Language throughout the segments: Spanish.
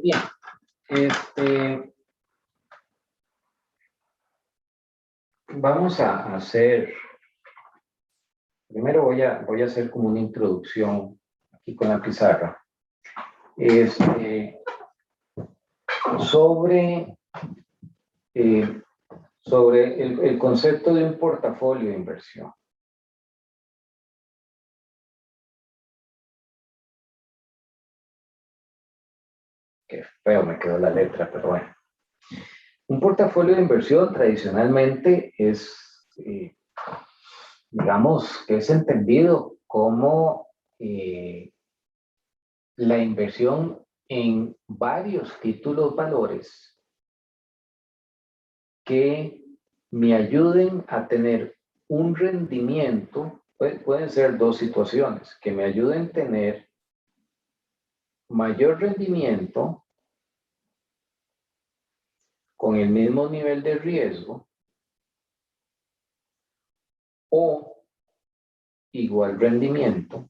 Bien, vamos a hacer, primero voy a hacer como una introducción aquí con la pizarra, sobre el concepto de un portafolio de inversión. Qué feo me quedó la letra, pero bueno. Un portafolio de inversión tradicionalmente es, digamos, que es entendido como la inversión en varios títulos valores que me ayuden a tener un rendimiento, pueden ser dos situaciones, que me ayuden a tener mayor rendimiento con el mismo nivel de riesgo o igual rendimiento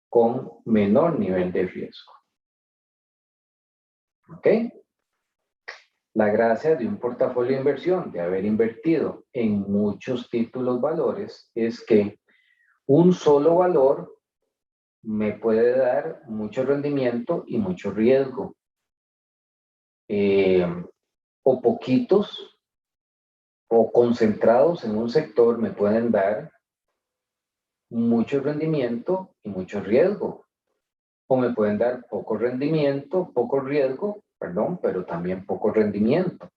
con menor nivel de riesgo. ¿Ok? La gracia de un portafolio de inversión, de haber invertido en muchos títulos valores, es que un solo valor me puede dar mucho rendimiento y mucho riesgo. O poquitos o concentrados en un sector me pueden dar mucho rendimiento y mucho riesgo. O me pueden dar poco rendimiento, poco riesgo, perdón, pero también poco rendimiento.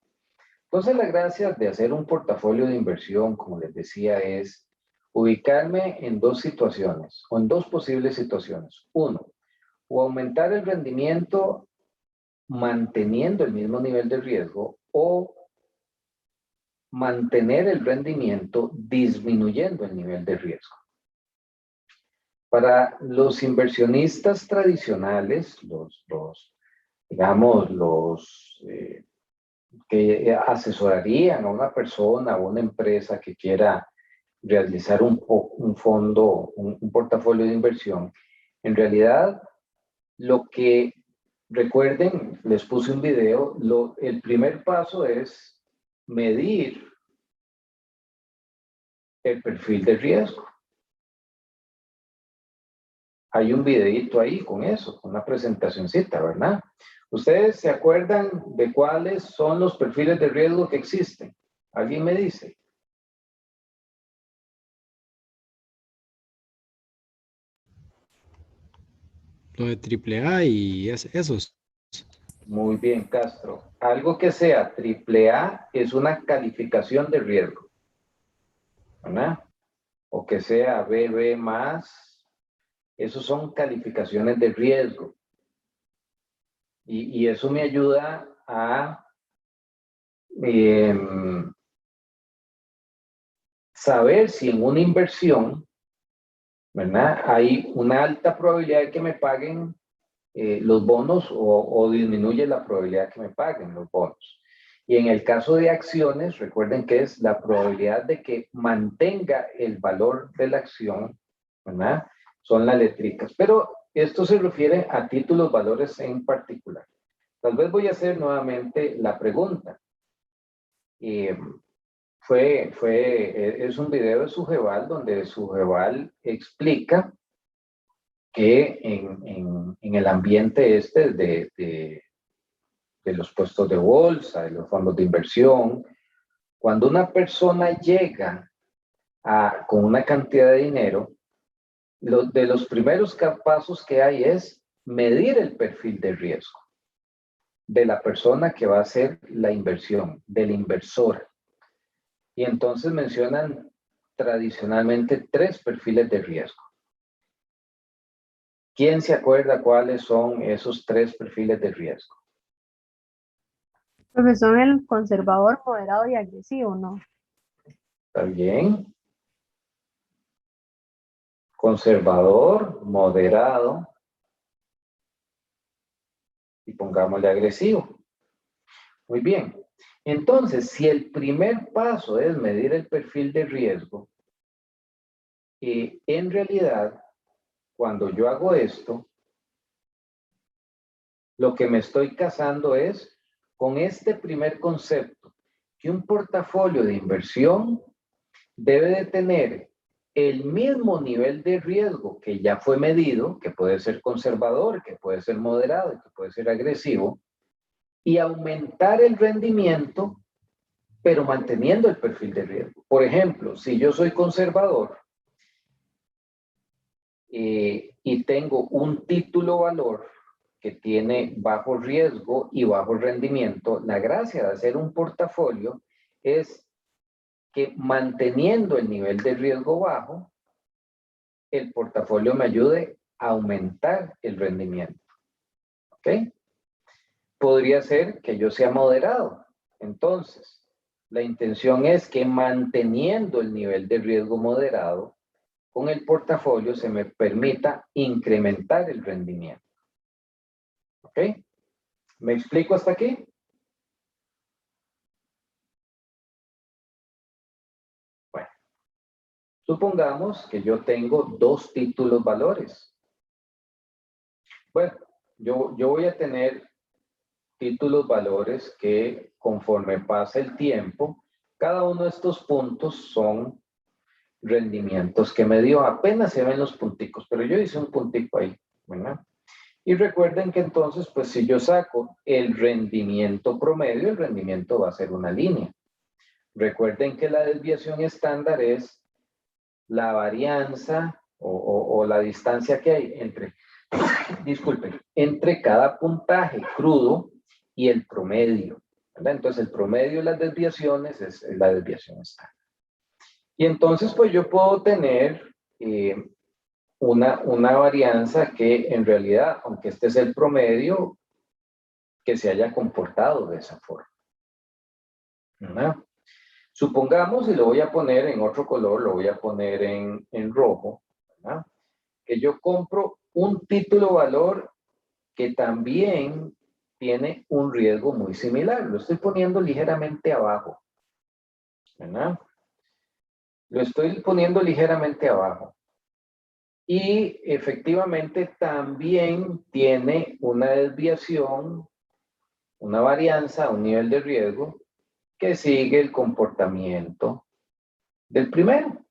Entonces, la gracia de hacer un portafolio de inversión, como les decía, es ubicarme en dos situaciones, o en dos posibles situaciones. Uno, o aumentar el rendimiento manteniendo el mismo nivel de riesgo, o mantener el rendimiento disminuyendo el nivel de riesgo. Para los inversionistas tradicionales, digamos, los que asesorarían a una persona o una empresa que quiera realizar un fondo, un portafolio de inversión, en realidad lo que, recuerden, les puse un video, el primer paso es medir el perfil de riesgo. Hay un videito ahí con eso, con una presentacioncita, ¿verdad? ¿Ustedes se acuerdan de cuáles son los perfiles de riesgo que existen? ¿Alguien me dice? Lo de AAA y esos. Muy bien, Castro. Algo que sea AAA es una calificación de riesgo, ¿verdad? O que sea BB más, esos son calificaciones de riesgo. Y eso me ayuda a saber si en una inversión, ¿verdad?, hay una alta probabilidad de que me paguen los bonos o disminuye la probabilidad de que me paguen los bonos. Y en el caso de acciones, recuerden que es la probabilidad de que mantenga el valor de la acción, ¿verdad? Son las letricas. Pero esto se refiere a títulos valores en particular. Tal vez voy a hacer nuevamente la pregunta. Es un video de Sujeval donde Sujeval explica que en el ambiente de los puestos de bolsa, de los fondos de inversión, cuando una persona llega con una cantidad de dinero, de los primeros pasos que hay es medir el perfil de riesgo de la persona que va a hacer la inversión, del inversor. Y entonces mencionan tradicionalmente 3 perfiles de riesgo. ¿Quién se acuerda cuáles son esos 3 perfiles de riesgo? Profesor, el conservador, moderado y agresivo, ¿no? ¿Está bien? Conservador, moderado y pongámosle agresivo. Muy bien. Entonces, si el primer paso es medir el perfil de riesgo, en realidad, cuando yo hago esto, Lo que me estoy casando es con este primer concepto, que un portafolio de inversión debe de tener el mismo nivel de riesgo que ya fue medido, que puede ser conservador, que puede ser moderado, que puede ser agresivo, y aumentar el rendimiento, pero manteniendo el perfil de riesgo. Por ejemplo, si yo soy conservador y tengo un título valor que tiene bajo riesgo y bajo rendimiento, la gracia de hacer un portafolio es que manteniendo el nivel de riesgo bajo, el portafolio me ayude a aumentar el rendimiento. ¿Ok? Podría ser que yo sea moderado. Entonces, la intención es que manteniendo el nivel de riesgo moderado, con el portafolio se me permita incrementar el rendimiento. ¿Ok? ¿Me explico hasta aquí? Bueno, supongamos que yo tengo 2 títulos valores. Bueno, yo voy a tener títulos valores que conforme pasa el tiempo, cada uno de estos puntos son rendimientos que me dio. Apenas se ven los punticos, pero yo hice un puntico ahí, ¿verdad? Y recuerden que entonces, pues si yo saco el rendimiento promedio, el rendimiento va a ser una línea. Recuerden que la desviación estándar es la varianza o la distancia que hay entre, disculpen, entre cada puntaje crudo y el promedio, ¿verdad? Entonces el promedio de las desviaciones es la desviación estándar. Y entonces pues yo puedo tener una varianza que en realidad, aunque este es el promedio, que se haya comportado de esa forma, ¿verdad? Supongamos, y lo voy a poner en otro color, lo voy a poner en rojo, ¿verdad? Que yo compro un título valor que también tiene un riesgo muy similar. Lo estoy poniendo ligeramente abajo, ¿verdad? Lo estoy poniendo ligeramente abajo. Y efectivamente también tiene una desviación, una varianza, un nivel de riesgo que sigue el comportamiento del primero.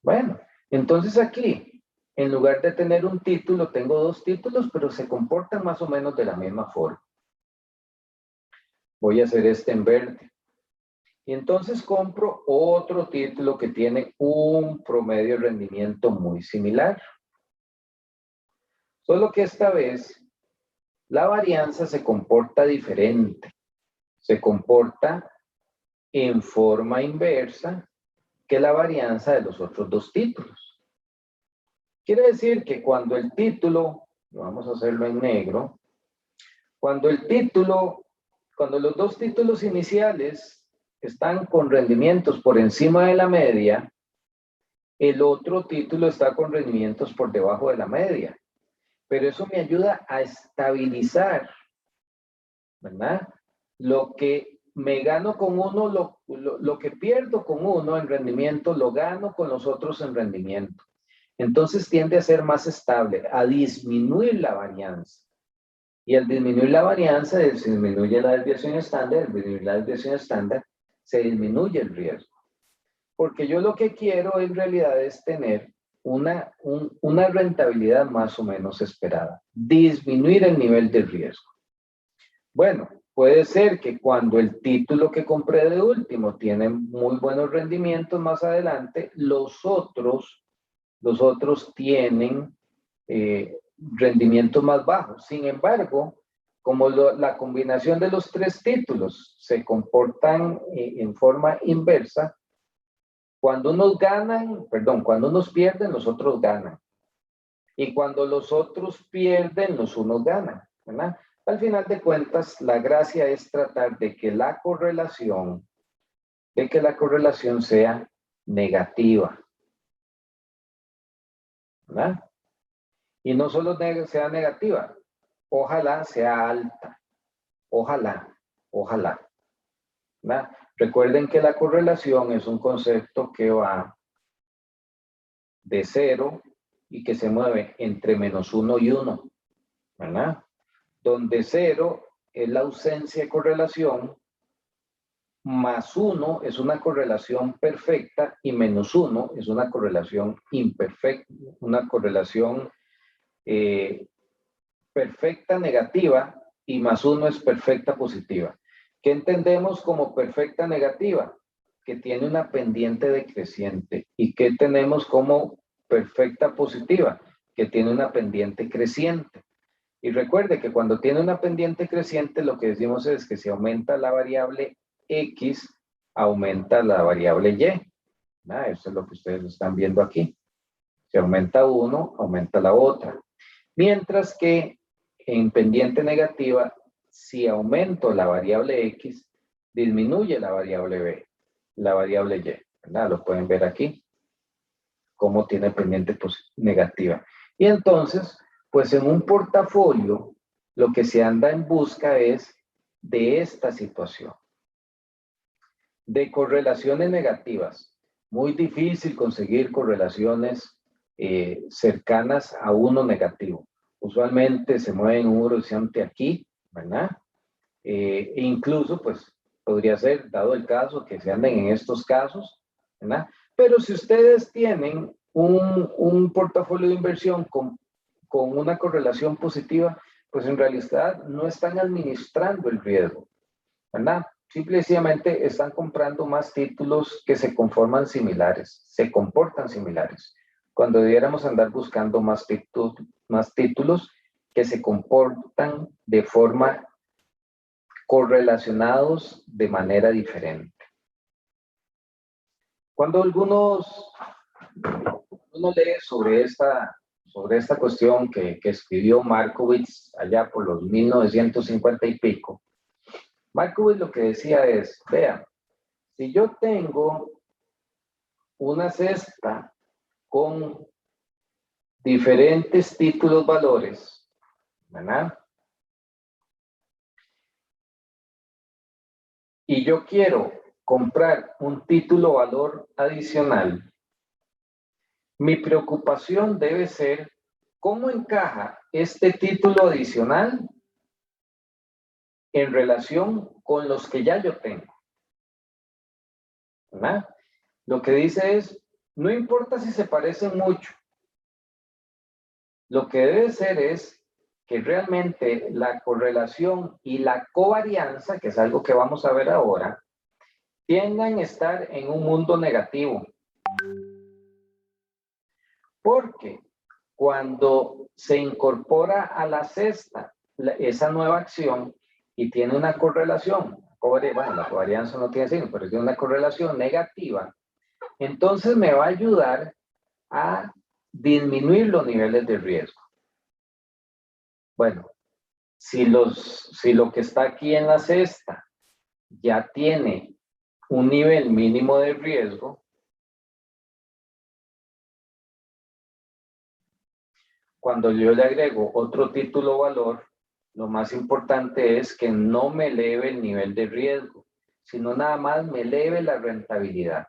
Bueno, entonces aquí, en lugar de tener un título, tengo 2 títulos, pero se comportan más o menos de la misma forma. Voy a hacer este en verde. Y entonces compro otro título que tiene un promedio de rendimiento muy similar. Solo que esta vez la varianza se comporta diferente. Se comporta en forma inversa que la varianza de los otros 2 títulos. Quiere decir que cuando el título, vamos a hacerlo en negro, cuando los 2 títulos iniciales están con rendimientos por encima de la media, el otro título está con rendimientos por debajo de la media. Pero eso me ayuda a estabilizar, ¿verdad? Lo que me gano con uno, lo que pierdo con uno en rendimiento, lo gano con los otros en rendimiento. Entonces tiende a ser más estable, a disminuir la varianza. Y al disminuir la varianza, se disminuye la desviación estándar, al disminuir la desviación estándar, se disminuye el riesgo. Porque yo lo que quiero en realidad es tener una rentabilidad más o menos esperada. Disminuir el nivel de riesgo. Bueno, puede ser que cuando el título que compré de último tiene muy buenos rendimientos más adelante, los otros tienen rendimientos más bajos. Sin embargo, como la combinación de los 3 títulos se comportan en forma inversa, cuando unos pierden, los otros ganan. Y cuando los otros pierden, los unos ganan, ¿verdad? Al final de cuentas, la gracia es tratar de que la correlación sea negativa, ¿verdad? Y no solo sea negativa, ojalá sea alta, ojalá, ¿verdad? Recuerden que la correlación es un concepto que va de 0 y que se mueve entre -1 y 1, ¿verdad? donde 0 es la ausencia de correlación, más 1 es una correlación perfecta y menos 1 es una correlación imperfecta, una correlación perfecta negativa y más 1 es perfecta positiva. ¿Qué entendemos como perfecta negativa? Que tiene una pendiente decreciente. ¿Y qué tenemos como perfecta positiva? Que tiene una pendiente creciente. Y recuerde que cuando tiene una pendiente creciente, lo que decimos es que si aumenta la variable X, aumenta la variable Y. Eso es lo que ustedes están viendo aquí. Si aumenta uno, aumenta la otra. Mientras que en pendiente negativa, si aumento la variable X, disminuye la variable B, la variable Y. ¿Verdad? Lo pueden ver aquí, cómo tiene pendiente negativa. Y entonces, pues en un portafolio, lo que se anda en busca es de esta situación. De correlaciones negativas. Muy difícil conseguir correlaciones cercanas a uno negativo. Usualmente se mueven un horizonte aquí, ¿verdad? E incluso, pues, podría ser, dado el caso, que se anden en estos casos, ¿verdad? Pero si ustedes tienen un portafolio de inversión con una correlación positiva, pues en realidad no están administrando el riesgo, ¿verdad? Simple y sencillamente están comprando más títulos que se conforman similares, se comportan similares, cuando debiéramos andar buscando más títulos que se comportan de forma correlacionados de manera diferente. Cuando uno lee sobre esta cuestión que escribió Markowitz allá por los 1950 y pico, Markowitz lo que decía es, vean, si yo tengo una cesta con diferentes títulos valores, ¿verdad? Y yo quiero comprar un título valor adicional, mi preocupación debe ser cómo encaja este título adicional en relación con los que ya yo tengo. ¿Verdad? Lo que dice es, no importa si se parecen mucho, lo que debe ser es que realmente la correlación y la covarianza, que es algo que vamos a ver ahora, tiendan a estar en un mundo negativo. Porque cuando se incorpora a la cesta esa nueva acción y tiene una correlación, bueno, la covarianza no tiene signo, pero tiene una correlación negativa, entonces me va a ayudar a disminuir los niveles de riesgo. Bueno, si lo que está aquí en la cesta ya tiene un nivel mínimo de riesgo, cuando yo le agrego otro título valor, lo más importante es que no me eleve el nivel de riesgo, sino nada más me eleve la rentabilidad.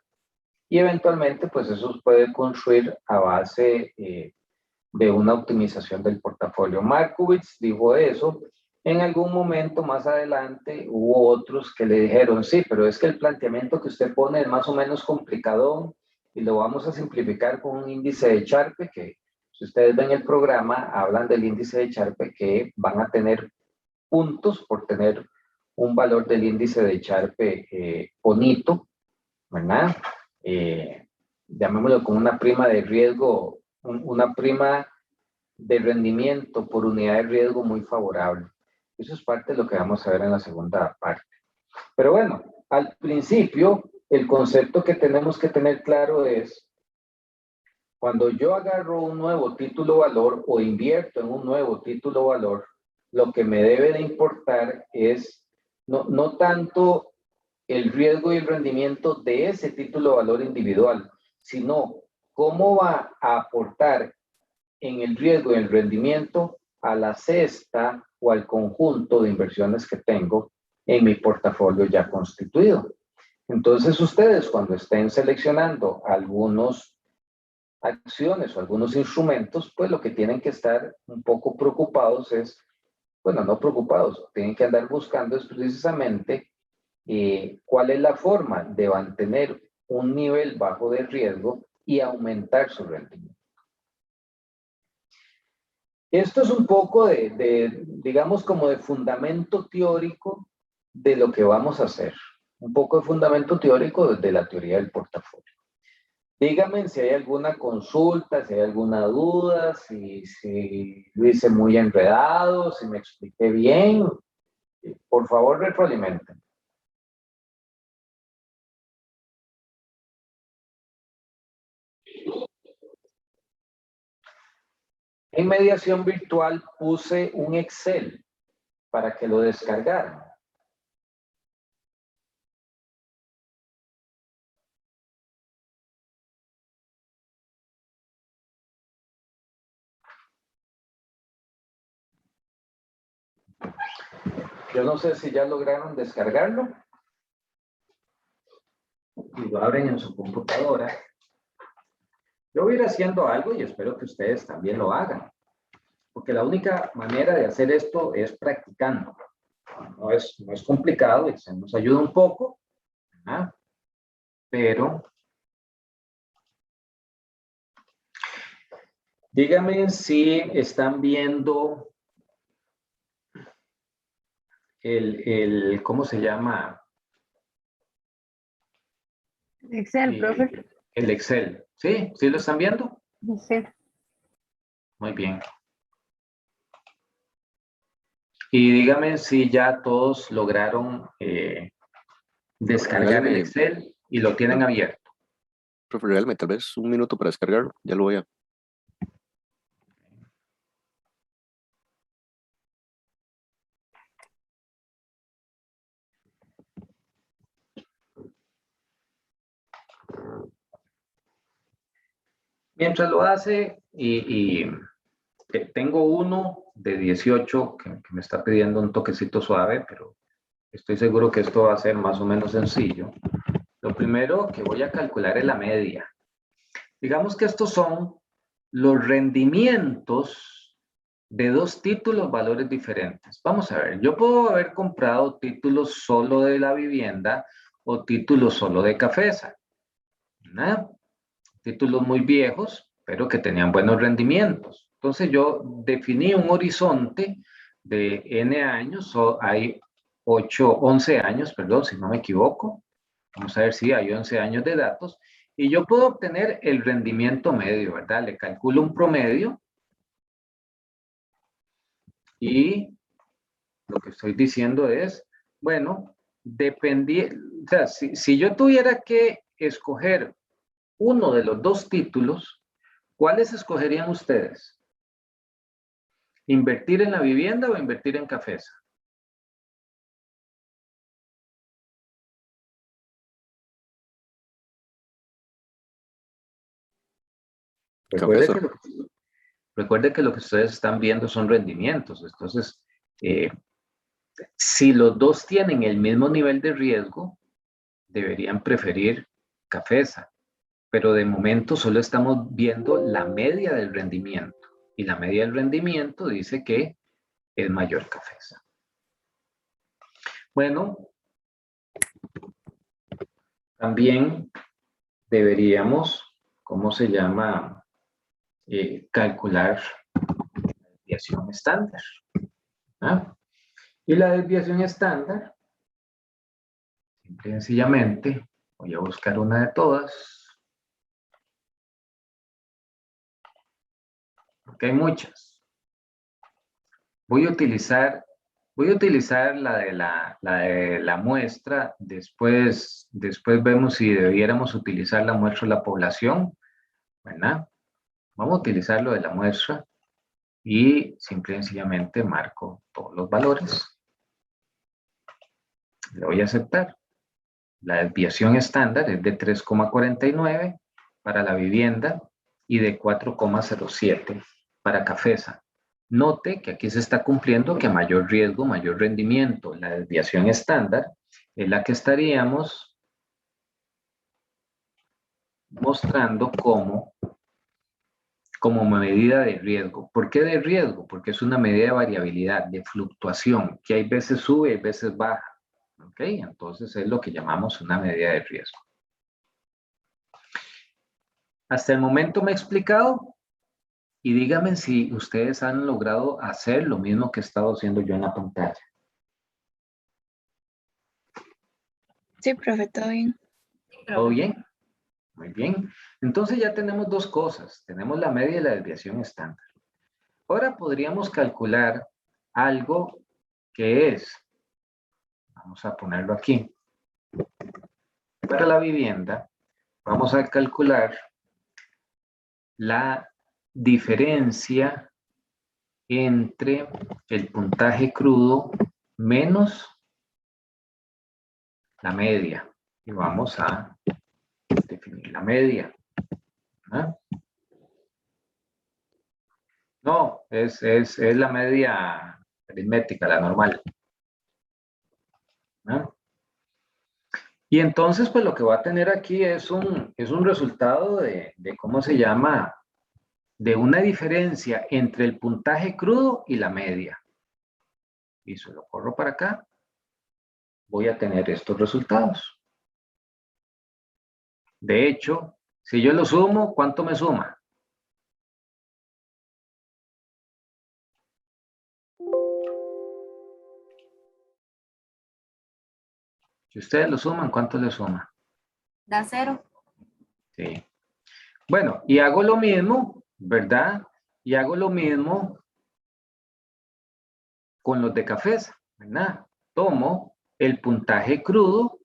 Y eventualmente, pues eso puede construir a base de una optimización del portafolio. Markowitz dijo eso. En algún momento más adelante hubo otros que le dijeron, sí, pero es que el planteamiento que usted pone es más o menos complicado y lo vamos a simplificar con un índice de Sharpe que, si ustedes ven el programa, hablan del índice de Sharpe que van a tener puntos por tener un valor del índice de Sharpe bonito, ¿verdad? Llamémoslo con una prima de riesgo, una prima de rendimiento por unidad de riesgo muy favorable. Eso es parte de lo que vamos a ver en la segunda parte. Pero bueno, al principio, el concepto que tenemos que tener claro es, cuando yo agarro un nuevo título valor o invierto en un nuevo título valor, lo que me debe de importar es no tanto el riesgo y el rendimiento de ese título valor individual, sino cómo va a aportar en el riesgo y el rendimiento a la cesta o al conjunto de inversiones que tengo en mi portafolio ya constituido. Entonces ustedes, cuando estén seleccionando algunas acciones o algunos instrumentos, pues lo que tienen que estar un poco preocupados es bueno, no preocupados, tienen que andar buscando es precisamente cuál es la forma de mantener un nivel bajo de riesgo y aumentar su rendimiento. Esto es un poco digamos, como de fundamento teórico de lo que vamos a hacer. Un poco de fundamento teórico de la teoría del portafolio. Díganme si hay alguna consulta, si hay alguna duda, si lo hice muy enredado, si me expliqué bien. Por favor, retroalimenten. En mediación virtual puse un Excel para que lo descargaran. Yo no sé si ya lograron descargarlo. Y lo abren en su computadora. Yo voy a ir haciendo algo y espero que ustedes también lo hagan. Porque la única manera de hacer esto es practicando. No es complicado, se nos ayuda un poco, ¿verdad? Pero díganme si están viendo ¿cómo se llama? Excel, profe. El Excel. ¿Sí? ¿Sí lo están viendo? Sí. Muy bien. Y dígame si ya todos lograron descargar el Excel y lo tienen abierto. Profe, regálame tal vez un minuto para descargarlo. Ya lo voy a... Mientras lo hace, tengo uno de 18 que me está pidiendo un toquecito suave, pero estoy seguro que esto va a ser más o menos sencillo. Lo primero que voy a calcular es la media. Digamos que estos son los rendimientos de dos títulos, valores diferentes. Vamos a ver, yo puedo haber comprado títulos solo de la vivienda o títulos solo de Cafesa, ¿verdad? Títulos muy viejos, pero que tenían buenos rendimientos. Entonces yo definí un horizonte de N años, o hay 11 años, perdón, si no me equivoco. Vamos a ver si hay 11 años de datos. Y yo puedo obtener el rendimiento medio, ¿verdad? Le calculo un promedio. Y lo que estoy diciendo es, bueno, o sea, si yo tuviera que escoger uno de los dos títulos, ¿cuáles escogerían ustedes? ¿Invertir en la vivienda o invertir en Cafesa? Recuerde que lo que ustedes están viendo son rendimientos. Entonces, si los dos tienen el mismo nivel de riesgo, deberían preferir Cafesa. Pero de momento solo estamos viendo la media del rendimiento. Y la media del rendimiento dice que es mayor Cafesa. Bueno, también deberíamos, ¿cómo se llama? Calcular la desviación estándar. ¿Ah? Y la desviación estándar, simple y sencillamente, voy a buscar una de todas, porque hay muchas. Voy a utilizar la de la muestra, después vemos si debiéramos utilizar la muestra de la población, ¿verdad? Vamos a utilizar lo de la muestra y simple y sencillamente marco todos los valores. Le voy a aceptar. La desviación estándar es de 3,49 para la vivienda y de 4,07 para Cafesa. Note que aquí se está cumpliendo que mayor riesgo, mayor rendimiento. La desviación estándar es la que estaríamos mostrando como como medida de riesgo. ¿Por qué de riesgo? Porque es una medida de variabilidad, de fluctuación, que hay veces sube y hay veces baja. ¿Ok? Entonces es lo que llamamos una medida de riesgo. Hasta el momento me he explicado y díganme si ustedes han logrado hacer lo mismo que he estado haciendo yo en la pantalla. Sí, profe, todo bien. ¿Todo bien? Muy bien. Entonces ya tenemos dos cosas. Tenemos la media y la desviación estándar. Ahora podríamos calcular algo que es, vamos a ponerlo aquí, para la vivienda, vamos a calcular la diferencia entre el puntaje crudo menos la media. Y vamos a definir la media. ¿Ah? No, es la media aritmética, la normal. ¿No? Y entonces, pues lo que va a tener aquí es un resultado de ¿cómo se llama? De una diferencia entre el puntaje crudo y la media. Y se lo corro para acá. Voy a tener estos resultados. De hecho, si yo lo sumo, ¿cuánto me suma? Si ustedes lo suman, ¿cuánto le suma? Da 0. Sí. Bueno, y hago lo mismo, ¿verdad? Y hago lo mismo con los de cafés, ¿verdad? Tomo el puntaje crudo,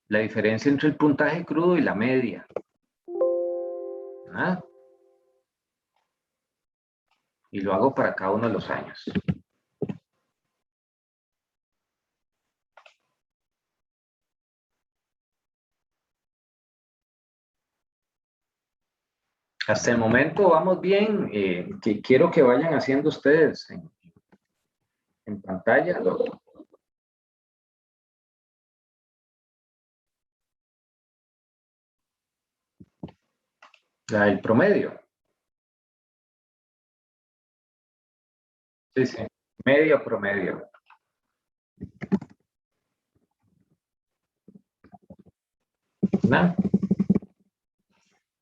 la diferencia entre el puntaje crudo y la media, ¿verdad? Y lo hago para cada uno de los años. Hasta el momento vamos bien. Que quiero que vayan haciendo ustedes en pantalla. El promedio. Sí, sí. Medio promedio. ¿No?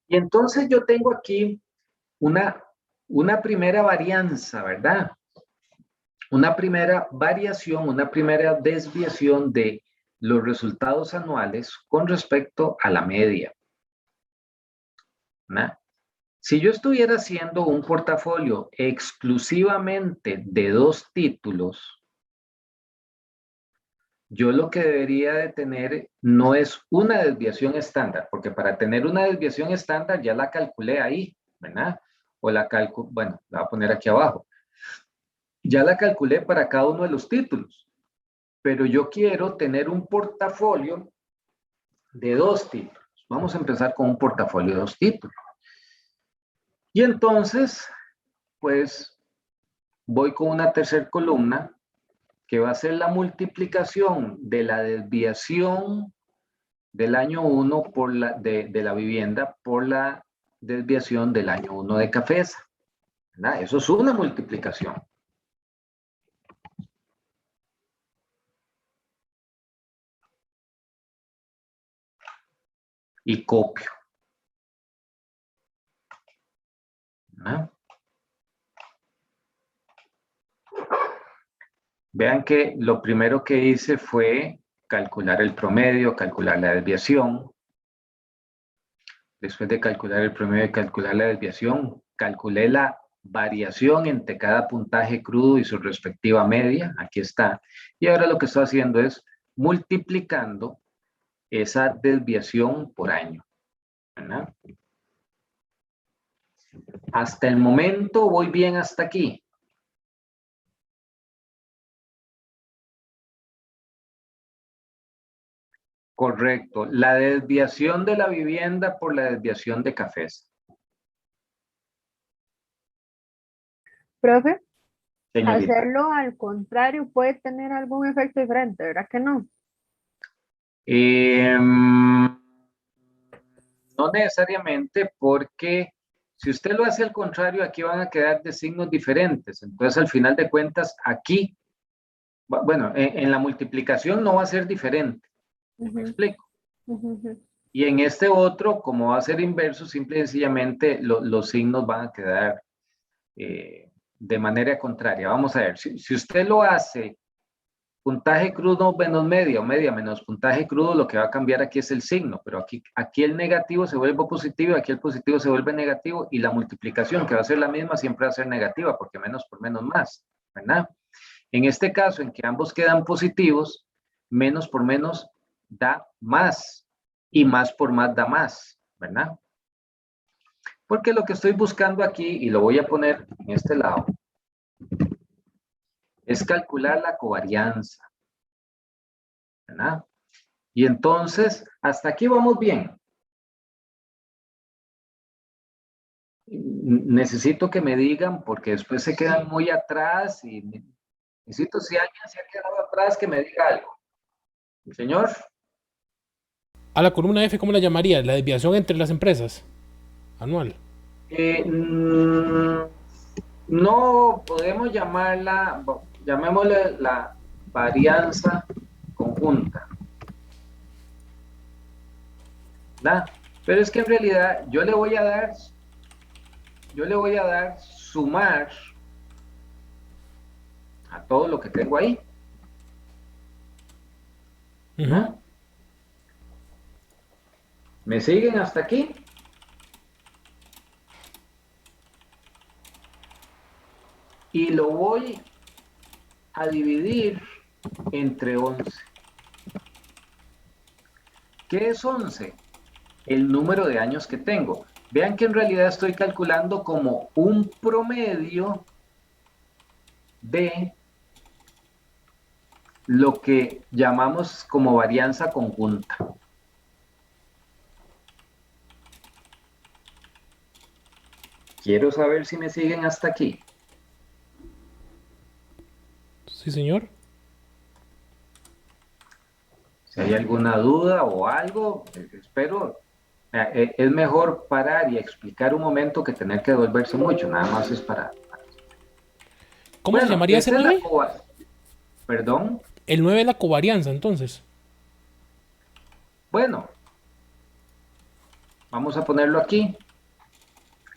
Y entonces yo tengo aquí una primera varianza, ¿verdad? Una primera variación, una primera desviación de los resultados anuales con respecto a la media, ¿no? Si yo estuviera haciendo un portafolio exclusivamente de 2 títulos, yo lo que debería de tener no es una desviación estándar, porque para tener una desviación estándar ya la calculé ahí, ¿verdad? O la calculo, bueno, la voy a poner aquí abajo. Ya la calculé para cada uno de los títulos, pero yo quiero tener un portafolio de 2 títulos. Vamos a empezar con un portafolio de 2 títulos. Y entonces, pues, voy con una tercera columna que va a ser la multiplicación de la desviación del año 1 por de la vivienda por la desviación del año 1 de Cafesa. ¿Verdad? Eso es una multiplicación. Y copio. ¿Verdad? Vean que lo primero que hice fue calcular el promedio, calcular la desviación. Después de calcular el promedio y calcular la desviación, calculé la variación entre cada puntaje crudo y su respectiva media. Aquí está. Y ahora lo que estoy haciendo es multiplicando esa desviación por año, ¿verdad? Hasta el momento voy bien hasta aquí. Correcto. La desviación de la vivienda por la desviación de cafés. Profe, Señorita. hacerlo al contrario puede tener algún efecto diferente, ¿verdad que no? No necesariamente, porque Si usted lo hace al contrario, aquí van a quedar de signos diferentes. Entonces, al final de cuentas, aquí, bueno, en la multiplicación no va a ser diferente. ¿Me explico? Y en este otro, como va a ser inverso, simple y sencillamente los signos van a quedar de manera contraria. Vamos a ver, si usted lo hace puntaje crudo menos media o media menos puntaje crudo, lo que va a cambiar aquí es el signo, pero aquí el negativo se vuelve positivo, aquí el positivo se vuelve negativo y la multiplicación, que va a ser la misma, siempre va a ser negativa, porque menos por menos más, ¿verdad? En este caso, en que ambos quedan positivos, menos por menos da más y más por más da más, ¿verdad? Porque lo que estoy buscando aquí, y lo voy a poner en este lado, es calcular la covarianza, ¿verdad? Y entonces, hasta aquí vamos bien. Necesito que me digan, porque después se quedan muy atrás y necesito, si alguien se ha quedado atrás, que me diga algo. Señor. A la columna F, ¿cómo la llamaría? La desviación entre las empresas anual. No podemos llamarla, llamémosle la varianza conjunta, ¿verdad? Pero es que en realidad yo le voy a dar sumar a todo lo que tengo ahí, ¿no? ¿Me siguen hasta aquí? Y lo voy a dividir entre 11. ¿Qué es 11? El número de años que tengo. Vean que en realidad estoy calculando como un promedio de lo que llamamos como varianza conjunta. Quiero saber si me siguen hasta aquí. Sí, señor. Si hay alguna duda o algo, espero. Es mejor parar y explicar un momento que tener que devolverse mucho. Nada más es para... ¿Cómo se llamaría ese 9? ¿Perdón? El 9 es la covarianza, entonces. Bueno, vamos a ponerlo aquí.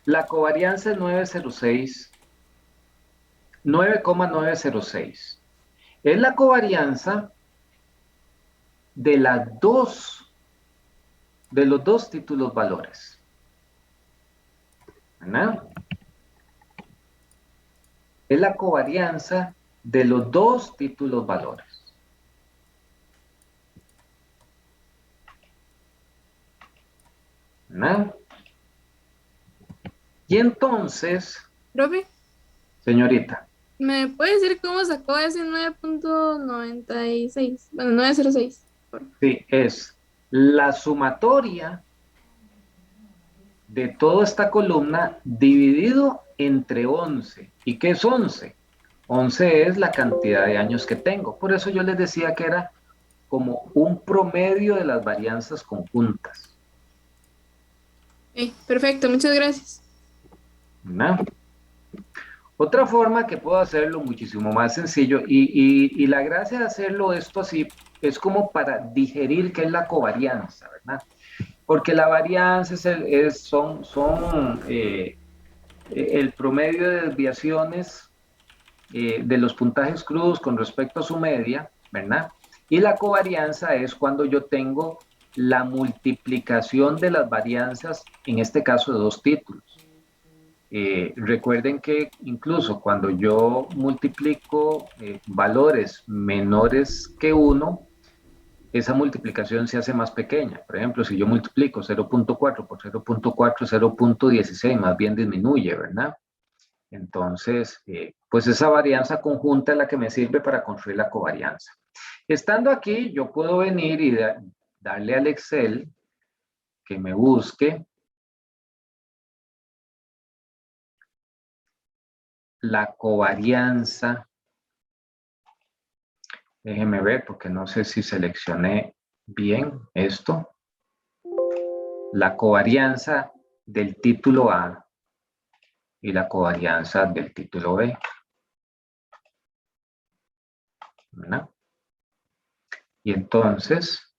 La covarianza es 906. 9,906. Es la covarianza de los dos títulos valores. ¿Verdad? Es la covarianza de los dos títulos valores. ¿Verdad? Y entonces, Profe, señorita, ¿me puede decir cómo sacó ese 9.96? Bueno, 906. sí, es la sumatoria de toda esta columna dividido entre 11. ¿Y qué es 11? 11 es la cantidad de años que tengo. Por eso yo les decía que era como un promedio de las varianzas conjuntas. Perfecto, muchas gracias. ¿No? Otra forma que puedo hacerlo muchísimo más sencillo, y la gracia de hacerlo esto así, es como para digerir qué es la covarianza, ¿verdad? Porque la varianza son el promedio de desviaciones de los puntajes crudos con respecto a su media, ¿verdad? Y la covarianza es cuando yo tengo la multiplicación de las varianzas, en este caso de dos títulos. Recuerden que incluso cuando yo multiplico valores menores que 1, esa multiplicación se hace más pequeña. Por ejemplo, si yo multiplico 0.4 por 0.4, 0.16, más bien disminuye, ¿verdad? Entonces, pues esa varianza conjunta es la que me sirve para construir la covarianza. Estando aquí, yo puedo venir y darle al Excel que me busque la covarianza. Déjeme ver porque no sé si seleccioné bien esto. La covarianza del título A. y la covarianza del título B. ¿Verdad? Y entonces,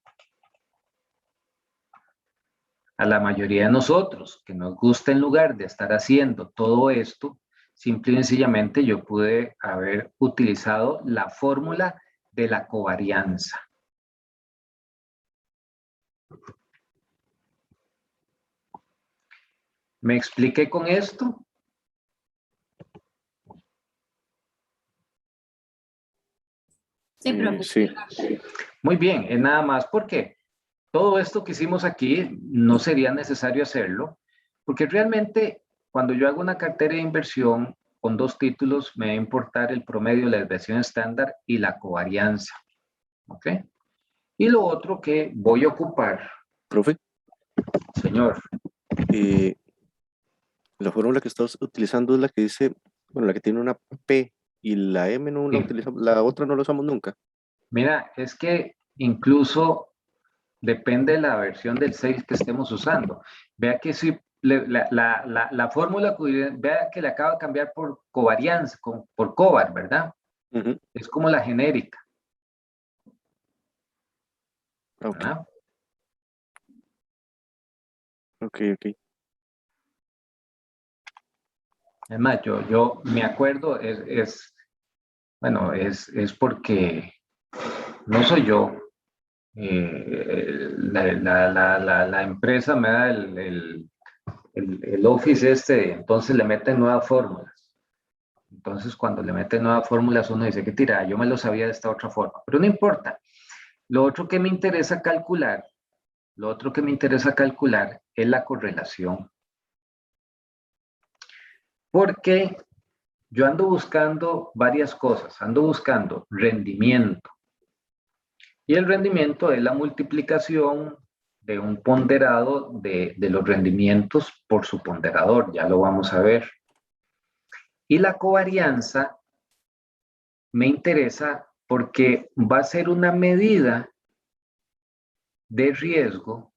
a la mayoría de nosotros que nos gusta, en lugar de estar haciendo todo esto, simple y sencillamente yo pude haber utilizado la fórmula de la covarianza. ¿Me expliqué con esto? Sí, profe. Sí. Muy bien, es nada más porque todo esto que hicimos aquí no sería necesario hacerlo, porque realmente cuando yo hago una cartera de inversión con dos títulos me va a importar el promedio, la desviación estándar y la covarianza. ¿Ok? Y lo otro que voy a ocupar, Profe, señor, la fórmula que estás utilizando es la que dice, bueno, la que tiene una P y la M no la Sí. utilizamos, la otra no la usamos nunca. mira, es que incluso depende de la versión del 6 que estemos usando. Vea que si la fórmula, vea que le acabo de cambiar por covarianza, por covar, ¿verdad? Ujú. Es como la genérica, Ok, ¿verdad? ok. Es más, yo me acuerdo, bueno, es porque no soy yo. La empresa me da el Office entonces le meten nuevas fórmulas. Entonces, cuando le meten nuevas fórmulas, uno dice que tira, yo me lo sabía de esta otra forma, pero no importa. Lo otro que me interesa calcular es la correlación. Porque yo ando buscando varias cosas, ando buscando rendimiento. Y el rendimiento es la multiplicación de un ponderado de los rendimientos por su ponderador, ya lo vamos a ver. Y la covarianza me interesa porque va a ser una medida de riesgo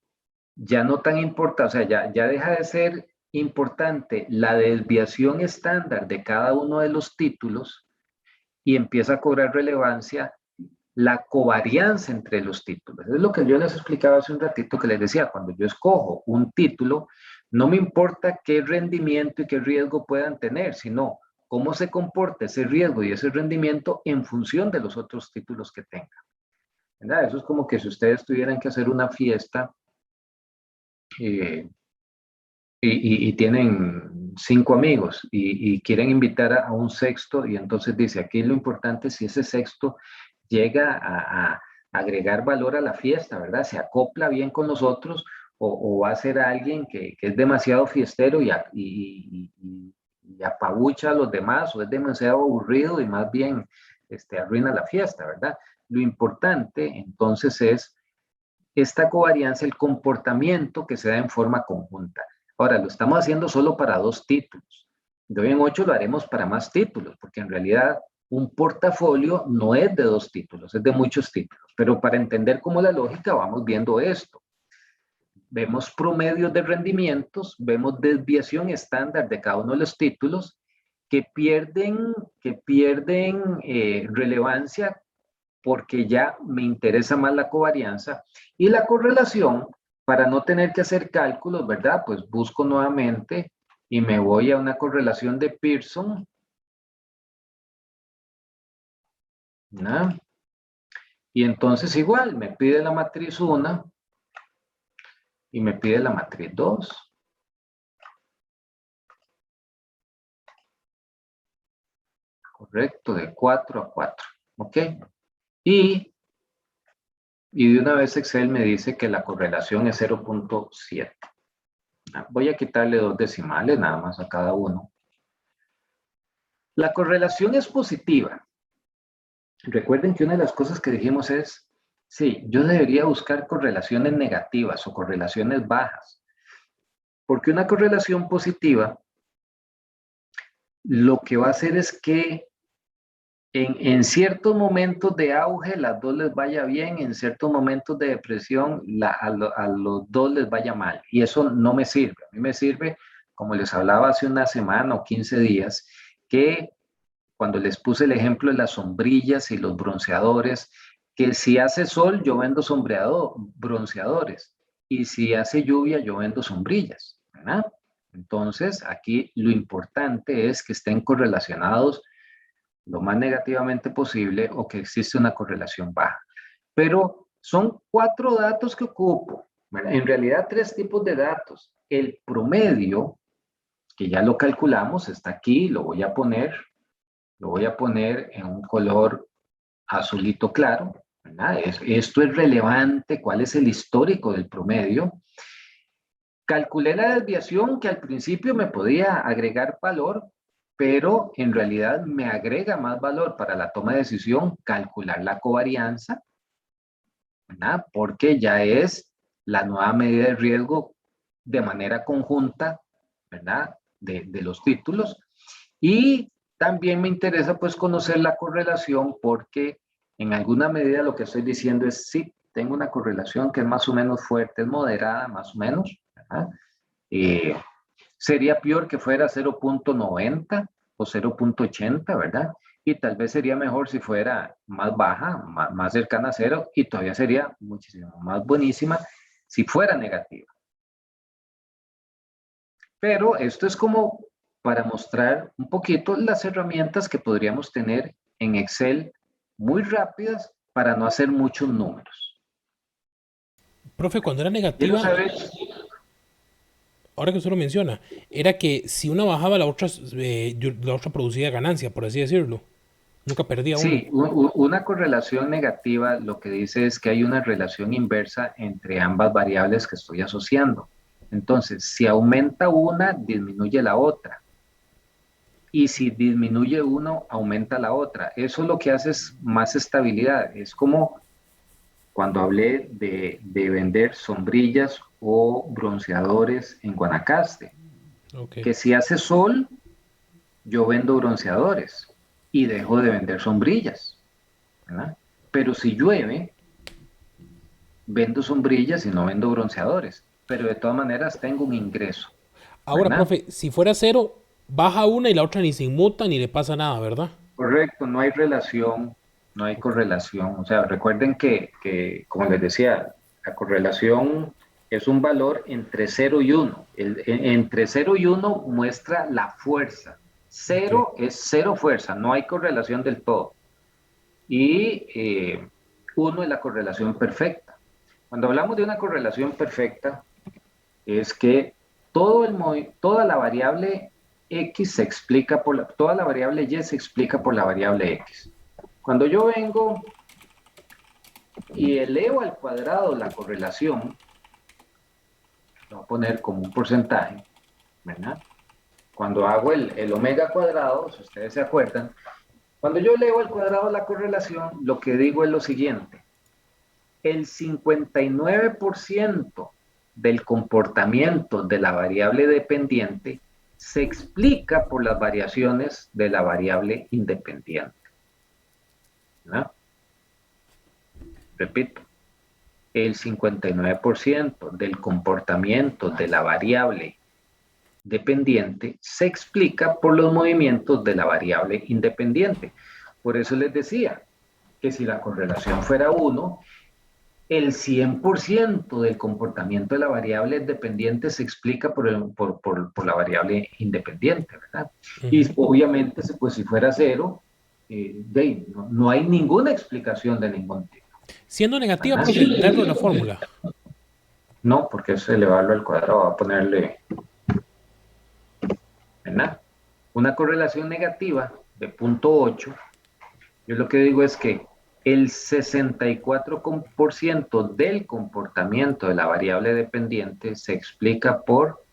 ya no tan importante, o sea, ya deja de ser importante la desviación estándar de cada uno de los títulos y empieza a cobrar relevancia la covarianza entre los títulos. Es lo que yo les explicaba hace un ratito, que les decía, cuando yo escojo un título, no me importa qué rendimiento y qué riesgo puedan tener, sino cómo se comporta ese riesgo y ese rendimiento en función de los otros títulos que tengan. ¿Verdad? Eso es como que si ustedes tuvieran que hacer una fiesta y tienen 5 amigos y quieren invitar a un sexto, y entonces dice, aquí lo importante es si ese sexto llega a agregar valor a la fiesta, ¿verdad? Se acopla bien con los otros o va a ser alguien que es demasiado fiestero y apabucha a los demás, o es demasiado aburrido y más bien arruina la fiesta, ¿verdad? Lo importante entonces es esta covarianza, el comportamiento que se da en forma conjunta. Ahora, lo estamos haciendo solo para 2 títulos. De hoy en 8 lo haremos para más títulos, porque en realidad un portafolio no es de 2 títulos, es de muchos títulos. Pero para entender cómo la lógica, vamos viendo esto. Vemos promedios de rendimientos, vemos desviación estándar de cada uno de los títulos que pierden relevancia porque ya me interesa más la covarianza, y la correlación, para no tener que hacer cálculos, ¿verdad? Pues busco nuevamente y me voy a una correlación de Pearson, ¿no? Y entonces igual me pide la matriz 1 y me pide la matriz 2. Correcto, de 4 a 4, ¿ok? Y de una vez Excel me dice que la correlación es 0.7. Voy a quitarle 2 decimales nada más a cada uno. La correlación es positiva. Recuerden que una de las cosas que dijimos es, sí, yo debería buscar correlaciones negativas o correlaciones bajas. Porque una correlación positiva lo que va a hacer es que en ciertos momentos de auge las dos les vaya bien, en ciertos momentos de depresión a los dos les vaya mal. Y eso no me sirve. A mí me sirve como les hablaba hace una semana o 15 días, que cuando les puse el ejemplo de las sombrillas y los bronceadores, que si hace sol yo vendo bronceadores y si hace lluvia yo vendo sombrillas, ¿verdad? Entonces, aquí lo importante es que estén correlacionados lo más negativamente posible o que existe una correlación baja. Pero son 4 datos que ocupo, ¿verdad? En realidad 3 tipos de datos. El promedio, que ya lo calculamos, está aquí, lo voy a poner en un color azulito claro, ¿verdad? Esto es relevante, ¿cuál es el histórico del promedio? Calculé la desviación que al principio me podía agregar valor, pero en realidad me agrega más valor para la toma de decisión calcular la covarianza, ¿verdad? Porque ya es la nueva medida de riesgo de manera conjunta, ¿verdad? De los títulos. Y también me interesa pues conocer la correlación porque en alguna medida lo que estoy diciendo es sí, tengo una correlación que es más o menos fuerte, es moderada más o menos, ¿verdad? Sería peor que fuera 0.90 o 0.80, ¿verdad? Y tal vez sería mejor si fuera más baja, más cercana a cero, y todavía sería muchísimo más buenísima si fuera negativa. Pero esto es como para mostrar un poquito las herramientas que podríamos tener en Excel muy rápidas para no hacer muchos números. Profe, cuando era Quiero negativa, saber, ahora que usted lo menciona, era que si una bajaba, la otra producía ganancia, por así decirlo. Nunca perdía una. sí, una correlación negativa lo que dice es que hay una relación inversa entre ambas variables que estoy asociando. Entonces, si aumenta una, disminuye la otra. Y si disminuye uno, aumenta la otra. Eso lo que hace es más estabilidad. Es como cuando hablé de vender sombrillas o bronceadores en Guanacaste, Ok. que si hace sol, yo vendo bronceadores y dejo de vender sombrillas, ¿verdad? Pero si llueve, vendo sombrillas y no vendo bronceadores, pero de todas maneras tengo un ingreso, Ahora, ¿verdad? profe, si fuera cero, baja una y la otra ni se inmuta ni le pasa nada, ¿verdad? Correcto, no hay relación, no hay Ok. correlación. O sea, recuerden como les decía, la correlación es un valor entre 0 y 1. Entre 0 y 1 muestra la fuerza. Ok. 0 es cero fuerza, no hay correlación del todo. Y 1 es la correlación perfecta. Cuando hablamos de una correlación perfecta, es que toda la variable X se explica toda la variable Y se explica por la variable X. Cuando yo vengo y elevo al cuadrado la correlación, lo voy a poner como un porcentaje, ¿verdad? Cuando hago el omega cuadrado, si ustedes se acuerdan, cuando yo elevo al cuadrado la correlación, lo que digo es lo siguiente: el 59% del comportamiento de la variable dependiente se explica por las variaciones de la variable independiente, ¿no? Repito, el 59% del comportamiento de la variable dependiente se explica por los movimientos de la variable independiente. Por eso les decía que si la correlación fuera 1, el 100% del comportamiento de la variable dependiente se explica por la variable independiente, ¿verdad? Y obviamente, pues si fuera 0, no hay ninguna explicación de ningún tipo, Siendo negativa, ¿verdad? profe, darle la fórmula. No, porque es elevarlo al cuadrado, va a ponerle, ¿verdad? Una correlación negativa de 0.8, yo lo que digo es que el 64% del comportamiento de la variable dependiente se explica por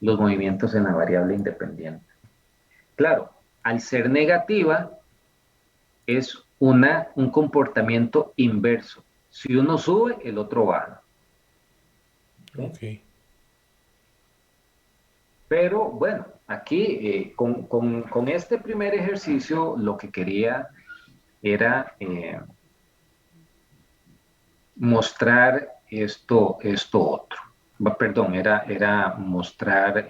los movimientos en la variable independiente. Claro, al ser negativa es un comportamiento inverso. Si uno sube, el otro baja. Ok. Pero bueno, aquí con este primer ejercicio lo que quería era mostrar esto otro. Perdón, era mostrar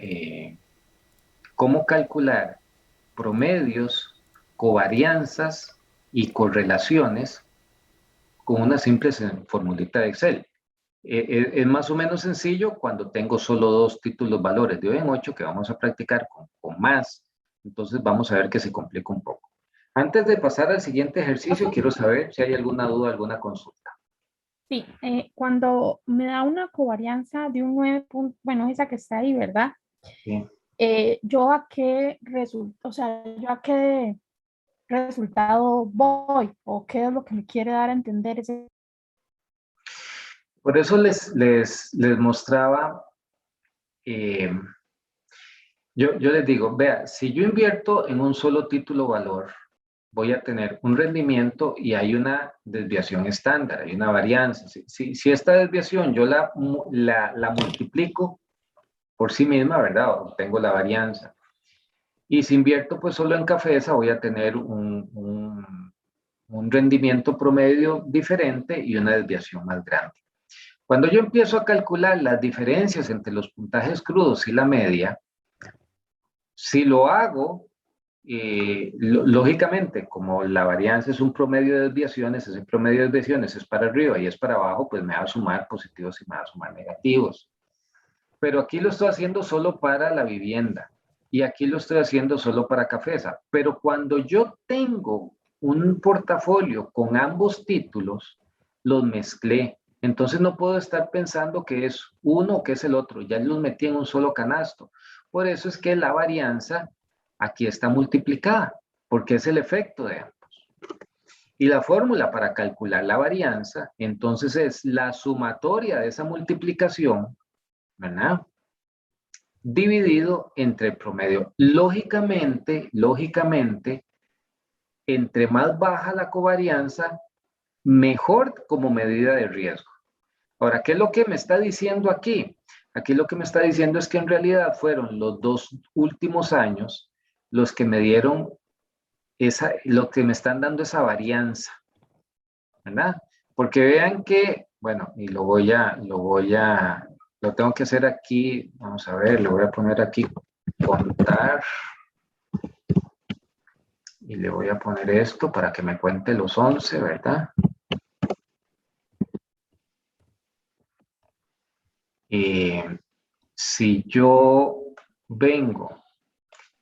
cómo calcular promedios, covarianzas y correlaciones con una simple formulita de Excel. Es más o menos sencillo cuando tengo solo 2 títulos valores de hoy en 8 que vamos a practicar con más. Entonces vamos a ver que se complica un poco. Antes de pasar al siguiente ejercicio, quiero saber si hay alguna duda, alguna consulta. Sí, cuando me da una covarianza de un 9 bueno, esa que está ahí, ¿verdad? Sí. ¿Yo a qué resultado, o sea, yo a qué resultado voy? ¿O qué es lo que me quiere dar a entender ese? Por eso les mostraba, yo les digo, vea, si yo invierto en un solo título valor, voy a tener un rendimiento y hay una desviación estándar, hay una varianza. Si esta desviación yo la multiplico por sí misma, ¿verdad? Obtengo la varianza. Y si invierto pues solo en Cafesa, voy a tener un rendimiento promedio diferente y una desviación más grande. Cuando yo empiezo a calcular las diferencias entre los puntajes crudos y la media, si lo hago, lógicamente, como la varianza es un promedio de desviaciones, ese promedio de desviaciones es para arriba y es para abajo, pues me va a sumar positivos y me va a sumar negativos. Pero aquí lo estoy haciendo solo para la vivienda y aquí lo estoy haciendo solo para Cafesa. Pero cuando yo tengo un portafolio con ambos títulos, los mezclé. Entonces no puedo estar pensando que es uno o que es el otro. Ya los metí en un solo canasto. Por eso es que la varianza aquí está multiplicada, porque es el efecto de ambos. Y la fórmula para calcular la varianza, entonces es la sumatoria de esa multiplicación, ¿verdad? Dividido entre el promedio. Lógicamente, entre más baja la covarianza, mejor como medida de riesgo. Ahora, ¿qué es lo que me está diciendo aquí? Aquí lo que me está diciendo es que en realidad fueron los 2 últimos años los que me dieron lo que me están dando esa varianza, ¿verdad? Porque vean que, bueno, y lo tengo que hacer aquí, vamos a ver, le voy a poner aquí contar y le voy a poner esto para que me cuente los 11, ¿verdad? Si yo vengo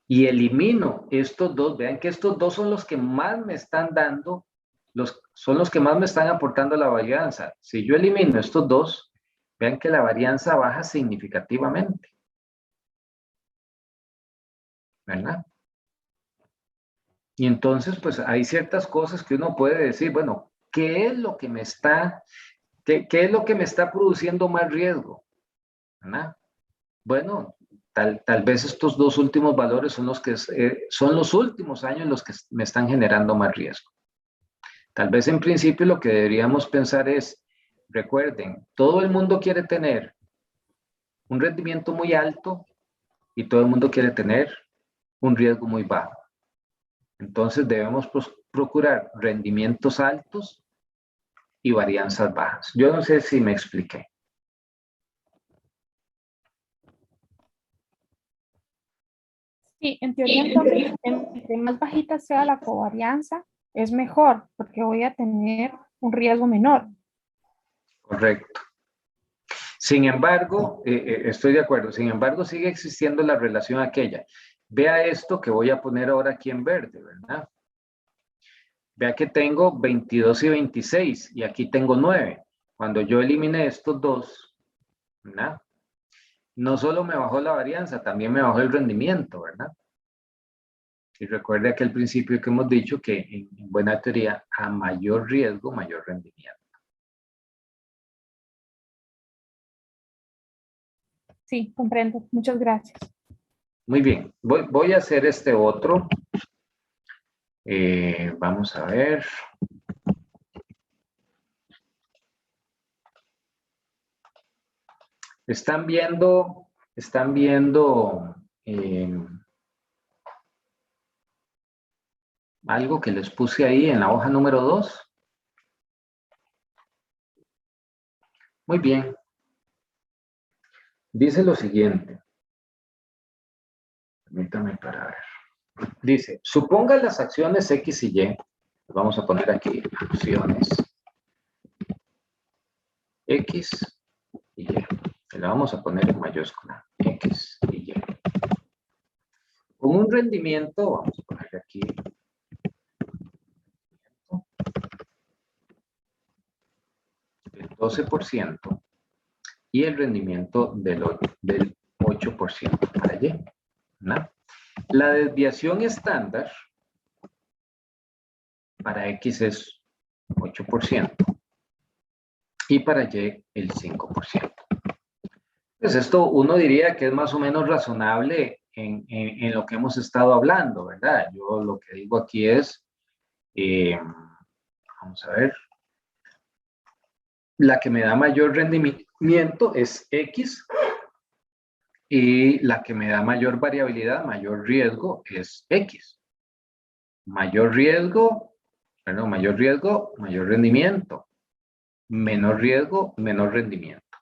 y elimino estos dos, vean que estos dos son los que más me están dando, son los que más me están aportando la varianza. Si yo elimino estos dos, vean que la varianza baja significativamente, ¿verdad? Y entonces, pues hay ciertas cosas que uno puede decir, bueno, ¿qué es lo que me está, qué es lo que me está produciendo más riesgo? ¿Verdad? Bueno, tal vez estos 2 últimos valores son son los últimos años los que me están generando más riesgo. Tal vez en principio lo que deberíamos pensar es, recuerden, todo el mundo quiere tener un rendimiento muy alto y todo el mundo quiere tener un riesgo muy bajo. Entonces debemos procurar rendimientos altos y varianzas bajas. Yo no sé si me expliqué. Sí, en teoría entonces, entre más bajita sea la covarianza, es mejor, porque voy a tener un riesgo menor. Correcto. Sin embargo, estoy de acuerdo, sin embargo sigue existiendo la relación aquella. Vea esto que voy a poner ahora aquí en verde, ¿verdad? Vea que tengo 22 y 26 y aquí tengo 9. Cuando yo elimine estos dos, ¿verdad? No solo me bajó la varianza, también me bajó el rendimiento, ¿verdad? Y recuerde aquel principio que hemos dicho que en buena teoría, a mayor riesgo, mayor rendimiento. Sí, comprendo. Muchas gracias. Muy bien, voy a hacer este otro. Vamos a ver. Están viendo algo que les puse ahí en la hoja número 2. Muy bien. Dice lo siguiente. Permítame para ver. Dice, suponga las acciones X y Y. Vamos a poner aquí acciones X y Y. Y la vamos a poner en mayúscula. X y Y. Con un rendimiento, vamos a ponerle aquí. El 12% y el rendimiento del 8% para Y. ¿No? La desviación estándar para X es 8% y para Y el 5%. Pues esto uno diría que es más o menos razonable en lo que hemos estado hablando, ¿verdad? Yo lo que digo aquí es, vamos a ver, la que me da mayor rendimiento es X y la que me da mayor variabilidad, mayor riesgo es X. Mayor riesgo, mayor rendimiento. Menor riesgo, menor rendimiento.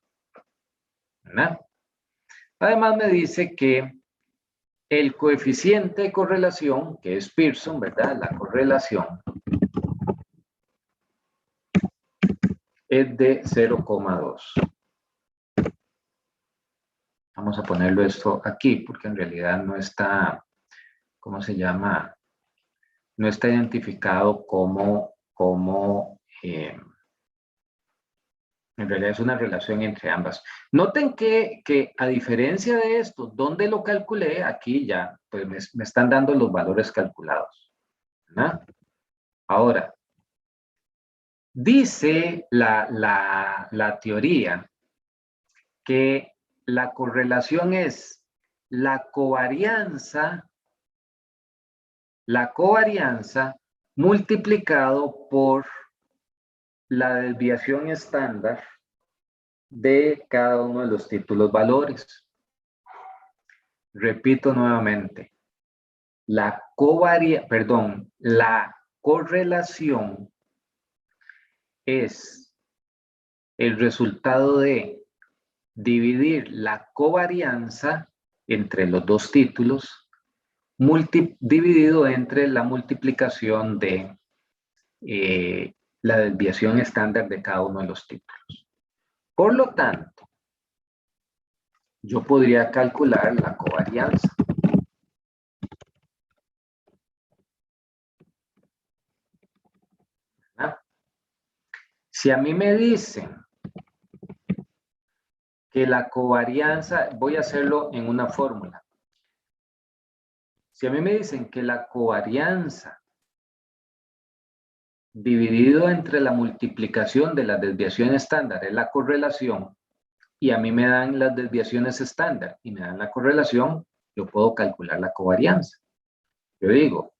¿Verdad? Además me dice que el coeficiente de correlación, que es Pearson, ¿verdad? La correlación es de 0,2. Vamos a ponerlo esto aquí, porque en realidad no está, ¿cómo se llama? No está identificado como en realidad es una relación entre ambas. Noten que a diferencia de esto, donde lo calculé, aquí ya pues me están dando los valores calculados. ¿Verdad? Ahora, dice la teoría que la correlación es la covarianza multiplicado por la desviación estándar de cada uno de los títulos valores. Repito nuevamente, la correlación es el resultado de dividir la covarianza entre los dos títulos dividido entre la multiplicación de la desviación estándar de cada uno de los títulos. Por lo tanto, yo podría calcular la covarianza. ¿Verdad? Si a mí me dicen que la covarianza, voy a hacerlo en una fórmula. Si a mí me dicen que la covarianza dividido entre la multiplicación de la desviación estándar es la correlación, y a mí me dan las desviaciones estándar y me dan la correlación, yo puedo calcular la covarianza. Yo digo,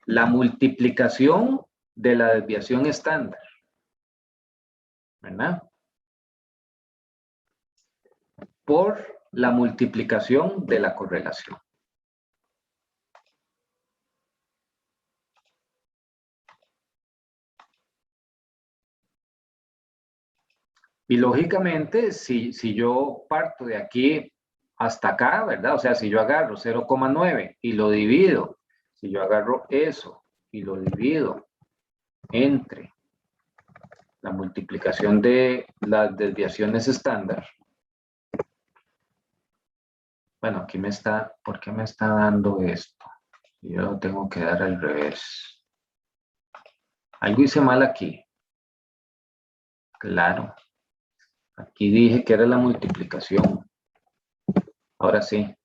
la multiplicación de la desviación estándar, ¿verdad? Por la multiplicación de la correlación. Y lógicamente, si yo parto de aquí hasta acá, ¿verdad? O sea, si yo agarro 0,9 y lo divido, si yo agarro eso y lo divido entre la multiplicación de las desviaciones estándar. Bueno, aquí me está, ¿por qué me está dando esto? Yo lo tengo que dar al revés. Algo hice mal aquí. Claro. Aquí dije que era la multiplicación. Ahora sí.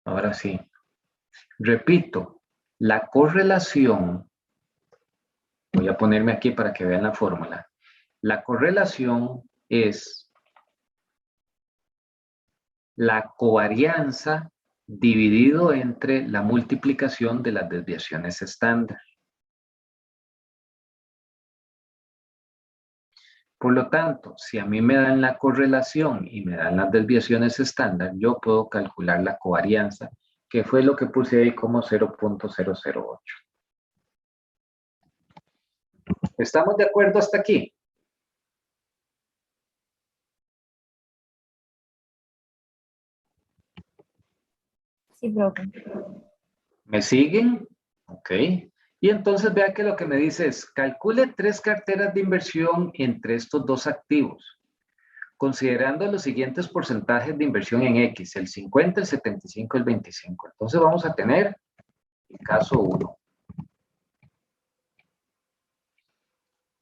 Ahora sí. Repito, la correlación, voy a ponerme aquí para que vean la fórmula. La correlación es la covarianza dividido entre la multiplicación de las desviaciones estándar. Por lo tanto, si a mí me dan la correlación y me dan las desviaciones estándar, yo puedo calcular la covarianza, que fue lo que puse ahí como 0.008. ¿Estamos de acuerdo hasta aquí? Sí, profe. ¿Me siguen? Ok. Y entonces vea que lo que me dice es, calcule 3 carteras de inversión entre estos dos activos, considerando los siguientes porcentajes de inversión en X, el 50, el 75, el 25. Entonces vamos a tener el caso 1.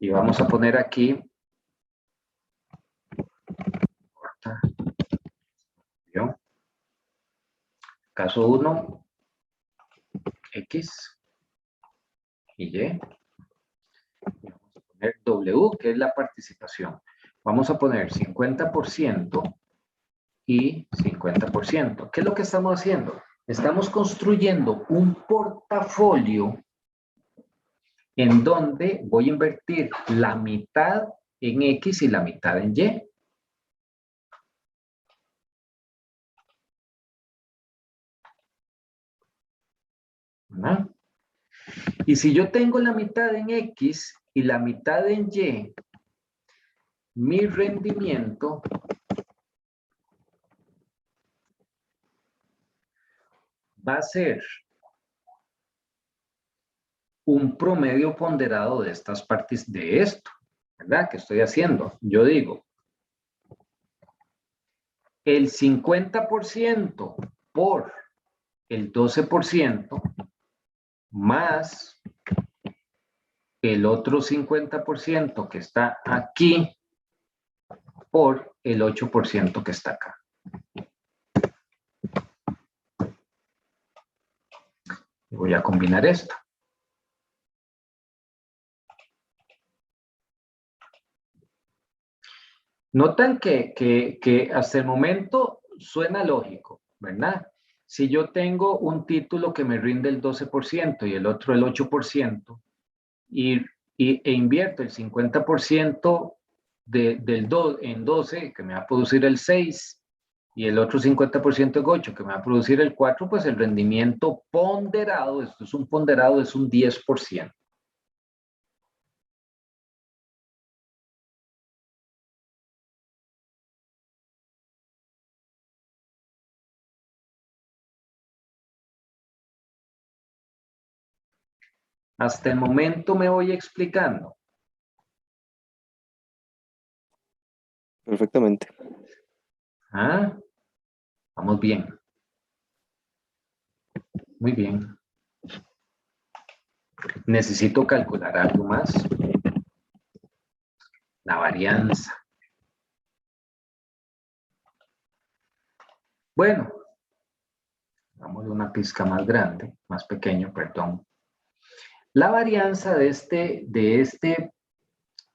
Y vamos a poner aquí, caso 1, X y Y. Vamos a poner W, que es la participación. Vamos a poner 50% y 50%. ¿Qué es lo que estamos haciendo? Estamos construyendo un portafolio en donde voy a invertir la mitad en X y la mitad en Y. ¿No? Y si yo tengo la mitad en X y la mitad en Y, mi rendimiento va a ser un promedio ponderado de estas partes de esto, ¿verdad? Que estoy haciendo. Yo digo, el 50% por el 12% más el otro 50% que está aquí por el 8% que está acá. Voy a combinar esto. Notan que hasta el momento suena lógico, ¿verdad? Si yo tengo un título que me rinde el 12% y el otro el 8%, e invierto el 50% en 12, que me va a producir el 6, y el otro 50% en 8, que me va a producir el 4, pues el rendimiento ponderado, esto es un ponderado, es un 10%. Hasta el momento me voy explicando. Perfectamente. ¿Ah? Vamos bien. Muy bien. Necesito calcular algo más. La varianza. Bueno, vamos a una pizca más grande, más pequeño, perdón. La varianza de este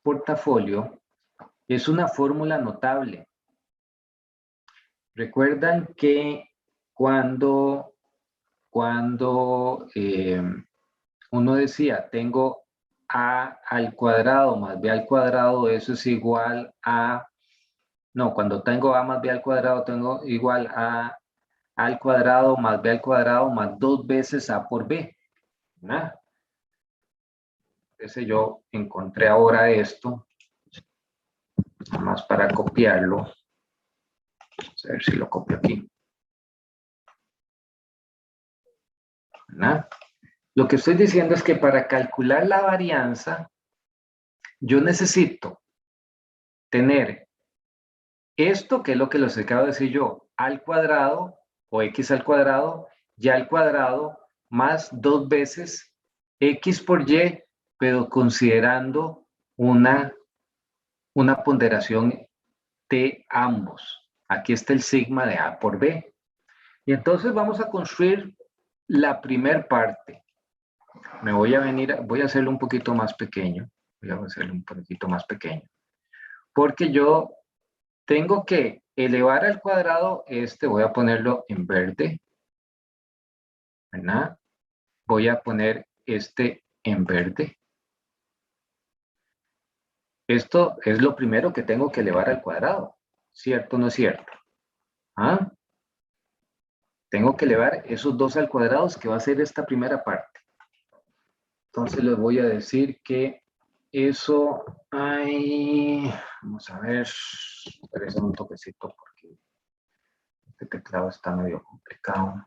portafolio es una fórmula notable. Recuerdan que cuando uno decía, tengo A al cuadrado más B al cuadrado, eso es igual a, no, cuando tengo A más B al cuadrado, tengo igual a al cuadrado más B al cuadrado más 2 veces A por B. ¿No? Entonces yo encontré ahora esto, nada más para copiarlo. Vamos a ver si lo copio aquí. ¿No? Lo que estoy diciendo es que para calcular la varianza, yo necesito tener esto, que es lo que les acabo de decir yo, al cuadrado o x al cuadrado, y al cuadrado más 2 veces x por y, pero considerando una ponderación de ambos. Aquí está el sigma de A por B. Y entonces vamos a construir la primer parte. Me voy a hacerlo un poquito más pequeño. Voy a hacerlo un poquito más pequeño. Porque yo tengo que elevar al cuadrado voy a ponerlo en verde. ¿Verdad? Voy a poner este en verde. Esto es lo primero que tengo que elevar al cuadrado. ¿Cierto o no es cierto? ¿Ah? Tengo que elevar esos 2 al cuadrado, que va a ser esta primera parte. Entonces les voy a decir que eso hay... Vamos a ver. Espérense un toquecito porque este teclado está medio complicado.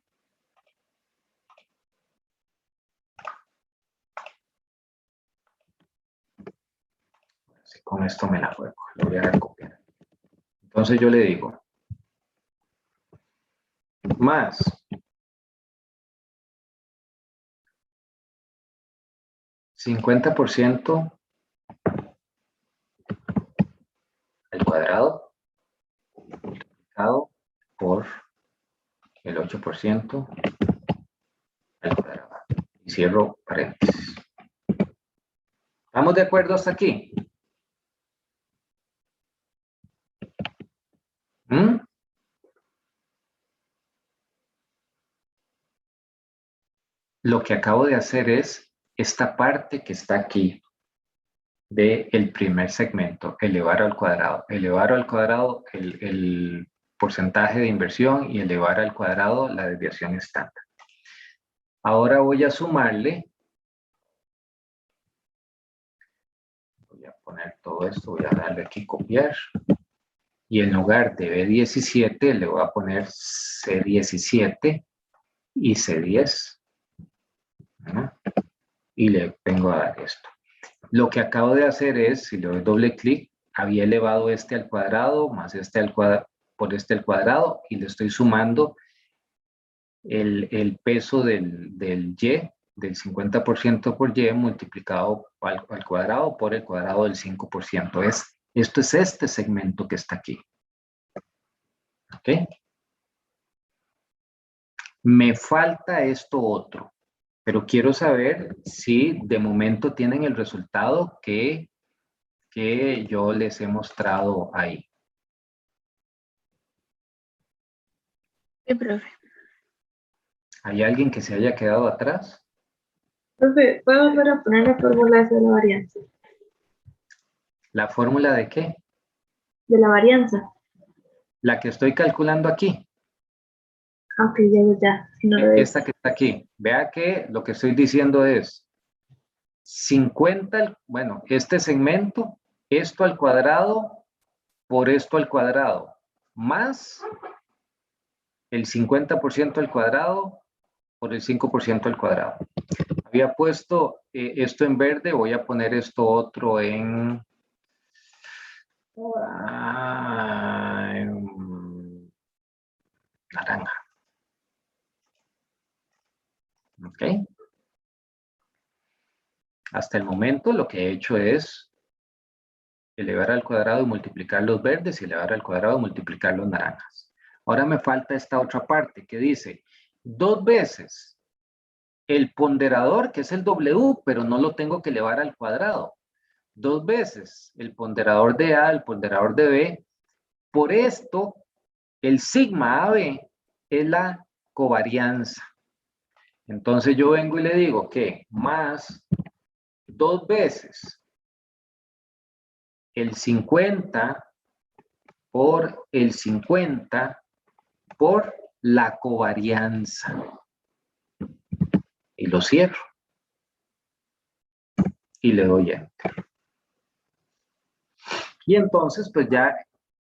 con esto me la juego. Lo voy a copiar. Entonces yo le digo, más 50% al cuadrado multiplicado por el 8% al cuadrado. Y cierro paréntesis. ¿Estamos de acuerdo hasta aquí? ¿Mm? Lo que acabo de hacer es esta parte que está aquí del primer segmento, elevar al cuadrado. Elevar al cuadrado el porcentaje de inversión y elevar al cuadrado la desviación estándar. Ahora voy a sumarle, voy a poner todo esto, voy a darle aquí copiar, y en lugar de B17 le voy a poner C17 y C10, ¿no? Y le vengo a dar esto. Lo que acabo de hacer es, si le doy doble clic, había elevado este al cuadrado, más este al cuadrado, por este al cuadrado, y le estoy sumando el peso del Y, del 50% por Y, multiplicado al cuadrado por el cuadrado del 5%. Esto es este segmento que está aquí. ¿Ok? Me falta esto otro, pero quiero saber si de momento tienen el resultado que yo les he mostrado ahí. Sí, profe. ¿Hay alguien que se haya quedado atrás? Profe, ¿puedo volver a poner la fórmula de la varianza? ¿La fórmula de qué? De la varianza. La que estoy calculando aquí. Ok, ya. Si no lo ves. Esta que está aquí. Vea que lo que estoy diciendo es 50, bueno, este segmento, esto al cuadrado por esto al cuadrado, más el 50% al cuadrado por el 5% al cuadrado. Había puesto esto en verde, voy a poner esto otro en naranja. ¿Ok? Hasta el momento lo que he hecho es elevar al cuadrado y multiplicar los verdes y elevar al cuadrado y multiplicar los naranjas. Ahora me falta esta otra parte que dice 2 veces el ponderador, que es el W, pero no lo tengo que elevar al cuadrado. 2 veces el ponderador de A, el ponderador de B. Por esto, el sigma AB es la covarianza. Entonces yo vengo y le digo que más 2 veces el 50 por el 50 por la covarianza. Y lo cierro. Y le doy enter. Y entonces pues ya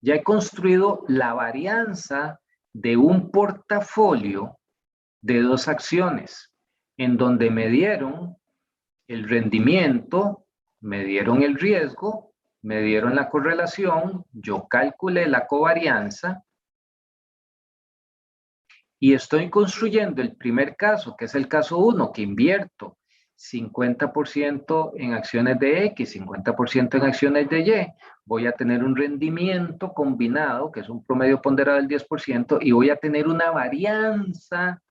he construido la varianza de un portafolio de 2 acciones en donde me dieron el rendimiento, me dieron el riesgo, me dieron la correlación, yo calculé la covarianza y estoy construyendo el primer caso, que es el caso 1, que invierto 50% en acciones de X, 50% en acciones de Y, voy a tener un rendimiento combinado, que es un promedio ponderado del 10%, y voy a tener una varianza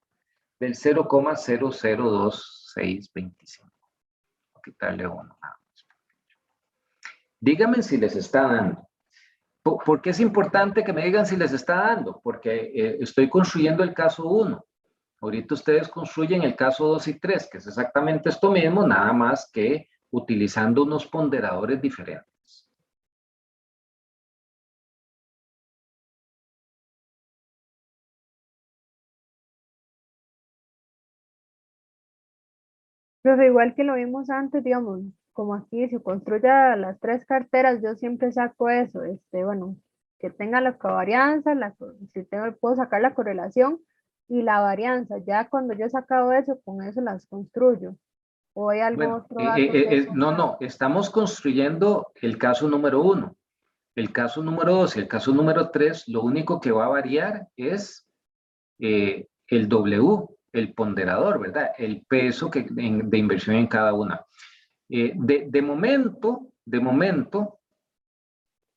del 0,002625. Voy a quitarle 1. Díganme si les está dando. ¿Por qué es importante que me digan si les está dando? Porque estoy construyendo el caso 1. Ahorita ustedes construyen el caso 2 y 3, que es exactamente esto mismo, nada más que utilizando unos ponderadores diferentes. Pero igual que lo vimos antes, digamos, como aquí se construya las 3 carteras, yo siempre saco eso, bueno, que tenga la covarianza, si tengo, puedo sacar la correlación y la varianza. Ya cuando yo he sacado eso, con eso las construyo. ¿O hay algo Bueno, otro dato que es no, estamos construyendo el caso número 1. El caso número 2 y el caso número 3, lo único que va a variar es el W, el ponderador, ¿verdad? El peso de inversión en cada una. De momento,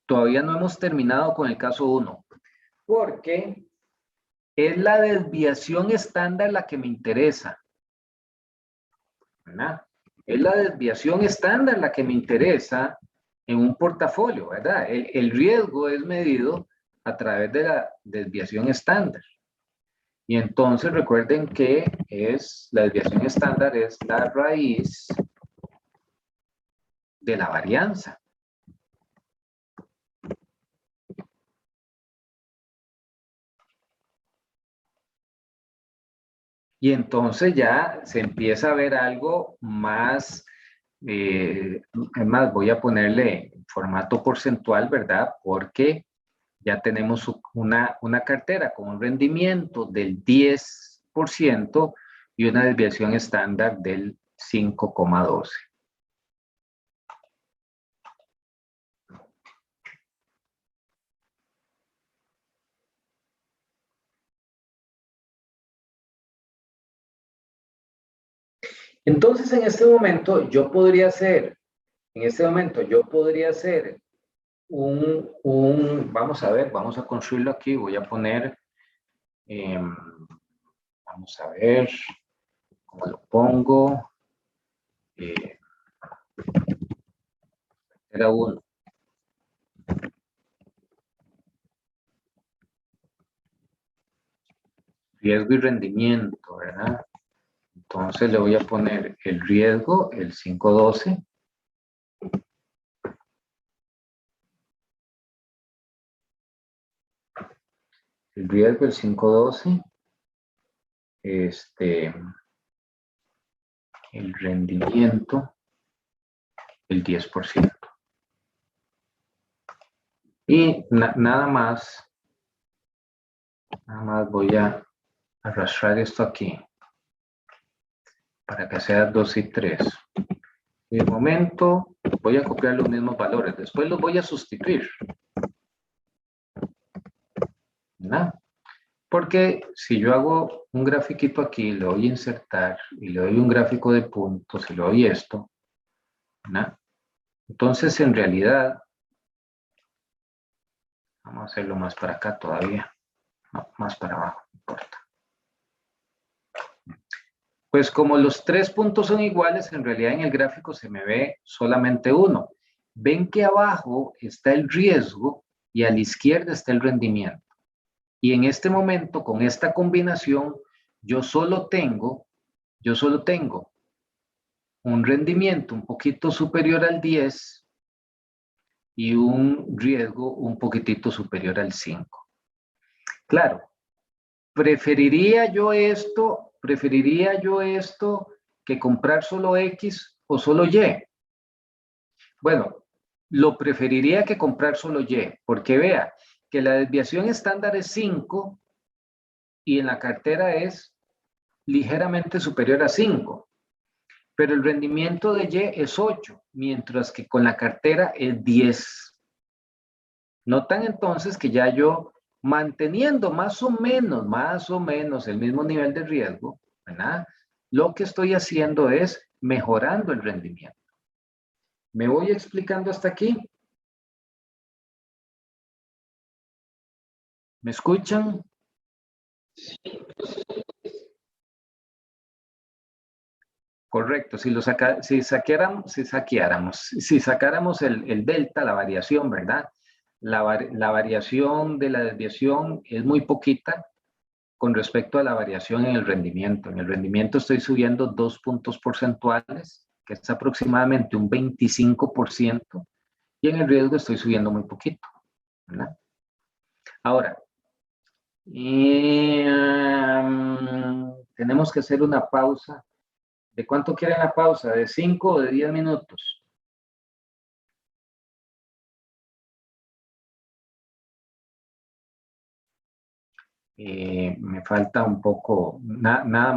todavía no hemos terminado con el caso 1, porque es la desviación estándar la que me interesa, ¿verdad? Es la desviación estándar la que me interesa en un portafolio, ¿verdad? El riesgo es medido a través de la desviación estándar. Y entonces recuerden que la desviación estándar es la raíz de la varianza. Y entonces ya se empieza a ver algo más, además voy a ponerle formato porcentual, ¿verdad? Porque ya tenemos una cartera con un rendimiento del 10% y una desviación estándar del 5,12. Entonces, en este momento, yo podría hacer vamos a ver, vamos a construirlo aquí, voy a poner, vamos a ver cómo lo pongo, era 1. Riesgo y rendimiento, ¿verdad? Entonces le voy a poner el riesgo, el 512. El riesgo, el 512. El rendimiento, el 10%. Y nada más voy a arrastrar esto aquí para que sea 2 y 3. Y de momento voy a copiar los mismos valores, después los voy a sustituir, ¿verdad? Porque si yo hago un grafiquito aquí, le doy a insertar y le doy un gráfico de puntos y le doy esto, ¿verdad? Entonces en realidad, vamos a hacerlo más para acá todavía, no, más para abajo, no importa. Pues como los 3 puntos son iguales, en realidad en el gráfico se me ve solamente uno. Ven que abajo está el riesgo y a la izquierda está el rendimiento. Y en este momento, con esta combinación, yo solo tengo un rendimiento un poquito superior al 10 y un riesgo un poquitito superior al 5. Claro, ¿preferiría yo esto que comprar solo X o solo Y? Bueno, lo preferiría que comprar solo Y, porque vea que la desviación estándar es 5 y en la cartera es ligeramente superior a 5, pero el rendimiento de Y es 8, mientras que con la cartera es 10. Notan entonces que ya yo, manteniendo más o menos el mismo nivel de riesgo, ¿verdad? Lo que estoy haciendo es mejorando el rendimiento. ¿Me voy explicando hasta aquí? ¿Me escuchan? Correcto, si sacáramos el delta, la variación, ¿verdad? La variación de la desviación es muy poquita con respecto a la variación en el rendimiento. En el rendimiento estoy subiendo 2 puntos porcentuales, que es aproximadamente un 25%, y en el riesgo estoy subiendo muy poquito, ¿verdad? Ahora, tenemos que hacer una pausa. ¿De cuánto quieren la pausa? ¿De 5 o de 10 minutos? Me falta un poco, nada más.